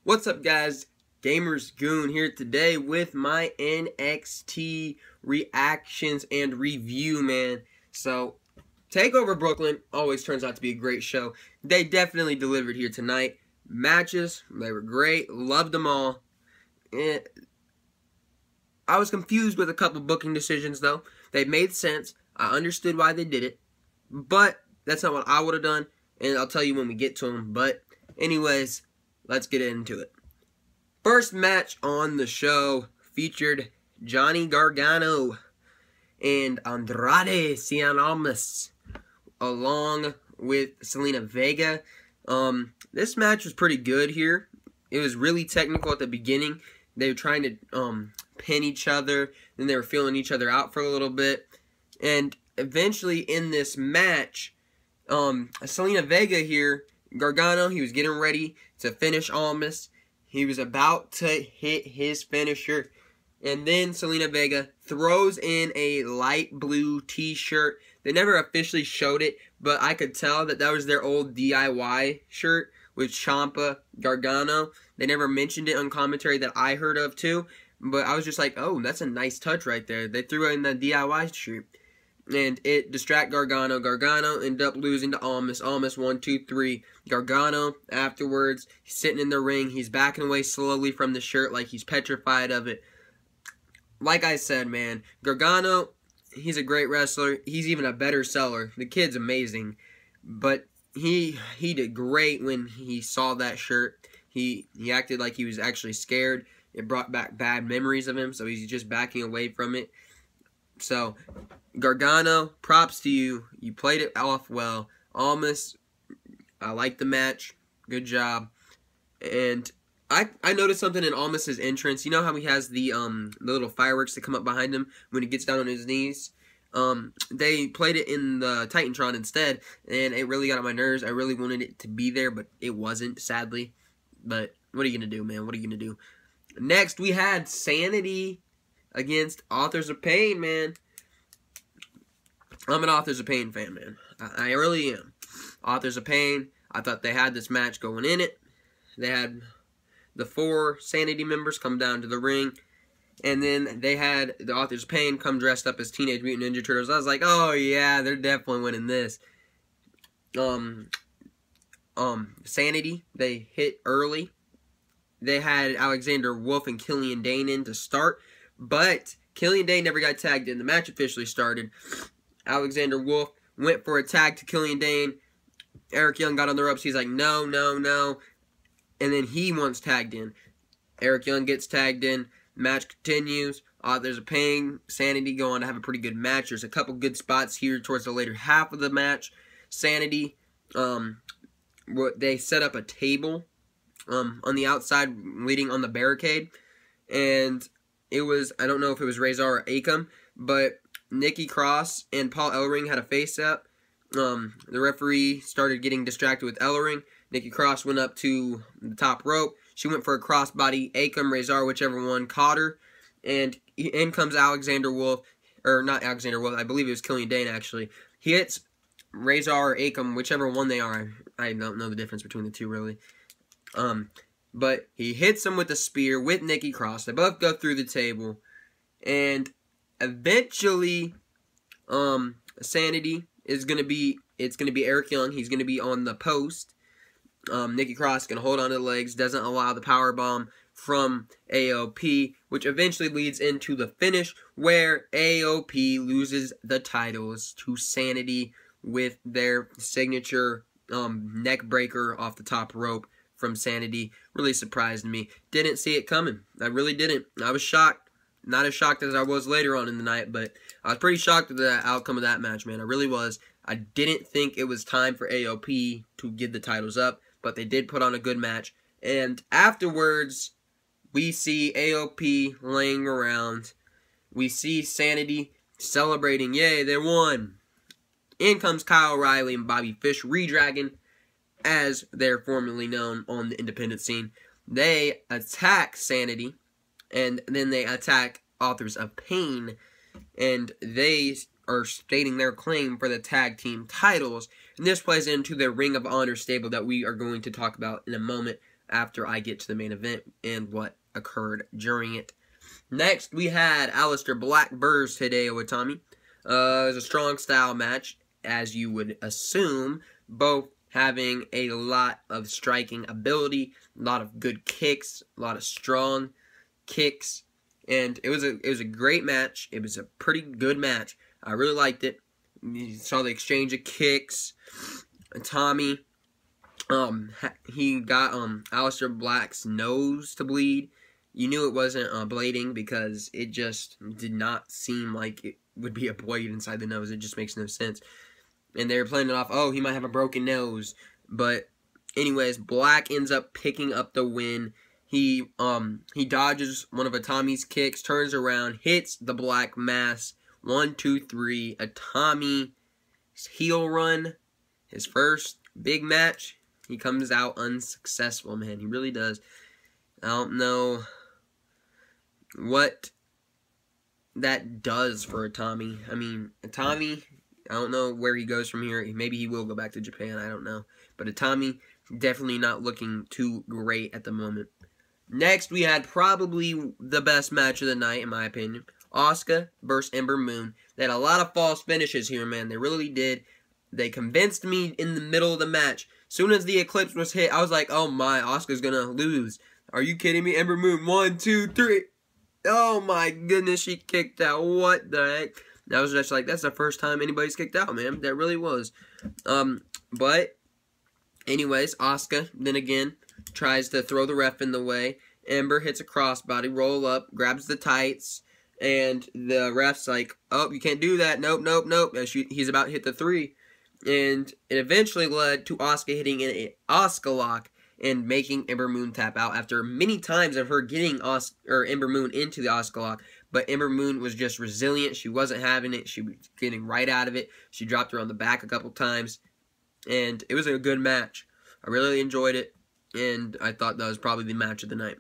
What's up, guys? Gamers Goon here today with my NXT reactions and review, man. So, Takeover Brooklyn always turns out to be a great show. They definitely delivered here tonight. Matches, they were great. Loved them all. I was confused with a couple booking decisions, though. They made sense. I understood why they did it. But that's not what I would have done. And I'll tell you when we get to them. But anyways, let's get into it. First match on the show featured Johnny Gargano and Andrade Cien Almas along with Selena Vega. This match was pretty good here. It was really technical at the beginning. They were trying to pin each other, then they were feeling each other out for a little bit. And eventually in this match, Selena Vega here, Gargano, he was getting ready to finish Almas. He was about to hit his finisher. And then Selena Vega throws in a light blue t-shirt. They never officially showed it, but I could tell that that was their old DIY shirt with Ciampa Gargano. They never mentioned it on commentary that I heard of too. But I was just like, oh, that's a nice touch right there. They threw in the DIY shirt. And it distracted Gargano. Gargano ended up losing to Almas. Almas 1, 2, 3. Gargano, afterwards, he's sitting in the ring. He's backing away slowly from the shirt like he's petrified of it. Like I said, man, Gargano, he's a great wrestler. He's even a better seller. The kid's amazing. But he did great when he saw that shirt. He acted like he was actually scared. It brought back bad memories of him, so he's just backing away from it. So, Gargano, props to you. You played it off well. Almas, I like the match. Good job. And I noticed something in Almas' entrance. You know how he has the little fireworks that come up behind him when he gets down on his knees? They played it in the Titantron instead, and it really got on my nerves. I really wanted it to be there, but it wasn't, sadly. But what are you going to do, man? What are you going to do? Next, we had Sanity against Authors of Pain, man. I'm an Authors of Pain fan, man. I really am. Authors of Pain, I thought they had this match going in it. They had the 4 Sanity members come down to the ring. And then they had the Authors of Pain come dressed up as Teenage Mutant Ninja Turtles. I was like, oh yeah, they're definitely winning this. Sanity, they hit early. They had Alexander Wolf and Killian Dane in to start. But Killian Dane never got tagged in. The match officially started. Alexander Wolf went for a tag to Killian Dane. Eric Young got on the ropes. He's like, no, no, no. And then he wants tagged in. Eric Young gets tagged in. Match continues. There's a Pain, Sanity go on to have a pretty good match. There's a couple good spots here towards the later half of the match. Sanity, they set up a table on the outside leading on the barricade. And it was, I don't know if it was Razor or Akam, but Nikki Cross and Paul Ellering had a face-up. The referee started getting distracted with Ellering. Nikki Cross went up to the top rope. She went for a crossbody. Akam, Razor, whichever one, caught her. And in comes Alexander Wolf. Or not Alexander Wolf, I believe it was Killian Dane, actually. He hits Razor or Akam, whichever one they are. I don't know the difference between the two, really. But he hits him with a spear with Nikki Cross. They both go through the table. And eventually, Sanity is going to be, it's going to be Eric Young. He's going to be on the post. Nikki Cross can hold on to the legs, doesn't allow the powerbomb from AOP, which eventually leads into the finish where AOP loses the titles to Sanity with their signature neck breaker off the top rope from Sanity. Really surprised me. Didn't see it coming. I really didn't. I was shocked. Not as shocked as I was later on in the night, but I was pretty shocked at the outcome of that match, man. I really was. I didn't think it was time for AOP to give the titles up, but they did put on a good match. And afterwards, we see AOP laying around. We see Sanity celebrating. Yay, they won. In comes Kyle O'Reilly and Bobby Fish, Redragon, as they're formerly known on the independent scene. They attack Sanity, and then they attack Authors of Pain, and they are stating their claim for the tag team titles. And this plays into the Ring of Honor stable that we are going to talk about in a moment after I get to the main event and what occurred during it. Next, we had Aleister Black versus Hideo Itami. It was a strong style match, as you would assume, both having a lot of striking ability, a lot of good kicks, a lot of strong kicks, and it was a great match. It was a pretty good match. I really liked it. You saw the exchange of kicks. Itami, he got Aleister Black's nose to bleed. You knew it wasn't blading because it just did not seem like it would be a blade inside the nose. It just makes no sense. And they were playing it off, oh, he might have a broken nose. But anyways, Black ends up picking up the win. He dodges one of Itami's kicks, turns around, hits the Black Mass. 1, 2, 3. Itami's heel run, his first big match. He comes out unsuccessful, man. He really does. I don't know what that does for Itami. I mean, Itami, I don't know where he goes from here. Maybe he will go back to Japan. I don't know. But Itami, definitely not looking too great at the moment. Next, we had probably the best match of the night, in my opinion. Asuka versus Ember Moon. They had a lot of false finishes here, man. They really did. They convinced me in the middle of the match. Soon as the Eclipse was hit, I was like, oh my, Asuka's gonna lose. Are you kidding me? Ember Moon, 1, 2, 3. Oh my goodness, she kicked out. What the heck? I was just like, that's the first time anybody's kicked out, man. That really was. But, anyways, Asuka, then again, tries to throw the ref in the way. Ember hits a crossbody, roll up, grabs the tights, and the ref's like, oh, you can't do that. Nope, nope, nope. And he's about to hit the 3. And it eventually led to Asuka hitting an Asuka lock and making Ember Moon tap out after many times of her getting Ember Moon into the Asuka lock. But Ember Moon was just resilient. She wasn't having it. She was getting right out of it. She dropped her on the back a couple times. And it was a good match. I really enjoyed it. And I thought that was probably the match of the night.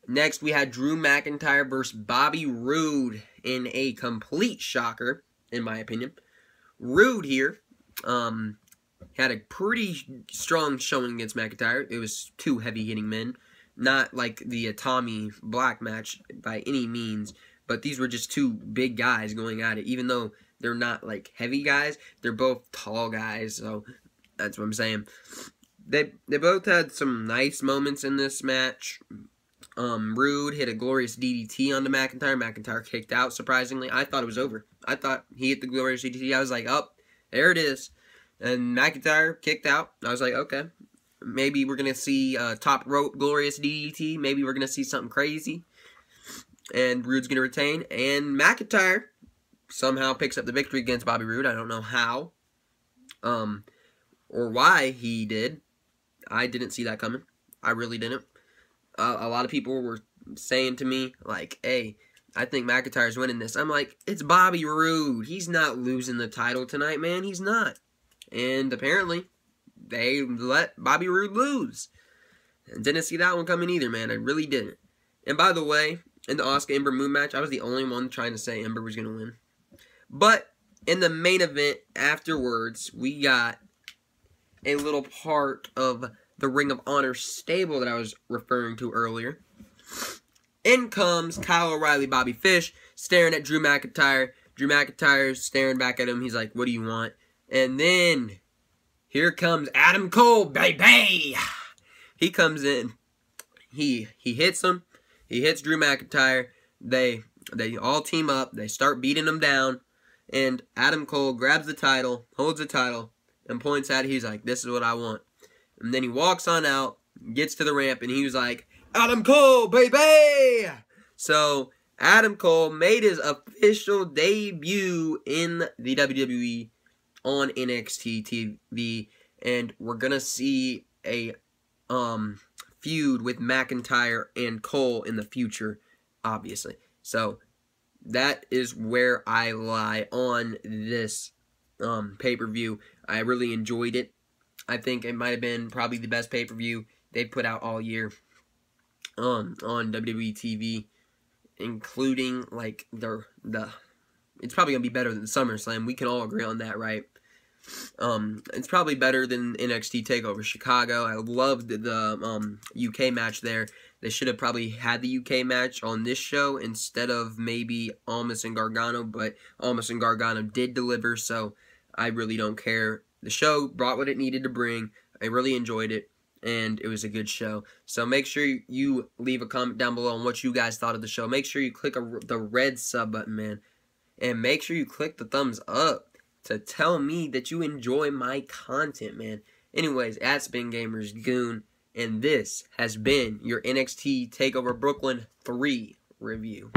Next, we had Drew McIntyre versus Bobby Roode in a complete shocker, in my opinion. Roode here had a pretty strong showing against McIntyre. It was 2 heavy-hitting men. Not like the Itami Black match by any means, but these were just 2 big guys going at it. Even though they're not like heavy guys, they're both tall guys, so that's what I'm saying. They both had some nice moments in this match. Roode hit a glorious DDT onto McIntyre. McIntyre kicked out, surprisingly. I thought it was over. I thought he hit the glorious DDT. I was like, oh, there it is. And McIntyre kicked out. I was like, okay. Maybe we're going to see top rope glorious DDT. Maybe we're going to see something crazy. And Roode's going to retain. And McIntyre somehow picks up the victory against Bobby Roode. I don't know how. Or why he did. I didn't see that coming. I really didn't. A lot of people were saying to me, like, hey, I think McIntyre's winning this. I'm like, it's Bobby Roode. He's not losing the title tonight, man. He's not. And apparently, they let Bobby Roode lose. And didn't see that one coming either, man. I really didn't. And by the way, in the Asuka Ember Moon match, I was the only one trying to say Ember was going to win. But in the main event afterwards, we got a little part of the Ring of Honor stable that I was referring to earlier. In comes Kyle O'Reilly, Bobby Fish, staring at Drew McIntyre. Drew McIntyre's staring back at him. He's like, what do you want? And then, here comes Adam Cole, baby! He comes in. He hits him. He hits Drew McIntyre. They all team up. They start beating him down. And Adam Cole grabs the title, holds the title, and points at it. He's like, this is what I want. And then he walks on out, gets to the ramp, and he was like, Adam Cole, baby! So, Adam Cole made his official debut in the WWE on NXT TV, and we're going to see a feud with McIntyre and Cole in the future, obviously. So, that is where I lie on this pay-per-view. I really enjoyed it. I think it might have been probably the best pay-per-view they've put out all year on WWE TV, including like the it's probably gonna be better than SummerSlam. We can all agree on that, right? It's probably better than NXT TakeOver Chicago. I loved the UK match there. They should have probably had the UK match on this show instead of maybe Almas and Gargano, but Almas and Gargano did deliver, so I really don't care. The show brought what it needed to bring. I really enjoyed it, and it was a good show. So make sure you leave a comment down below on what you guys thought of the show. Make sure you click the red sub button, man, and make sure you click the thumbs up to tell me that you enjoy my content, man. Anyways, that's been Gamers Goon, and this has been your NXT TakeOver Brooklyn 3 review.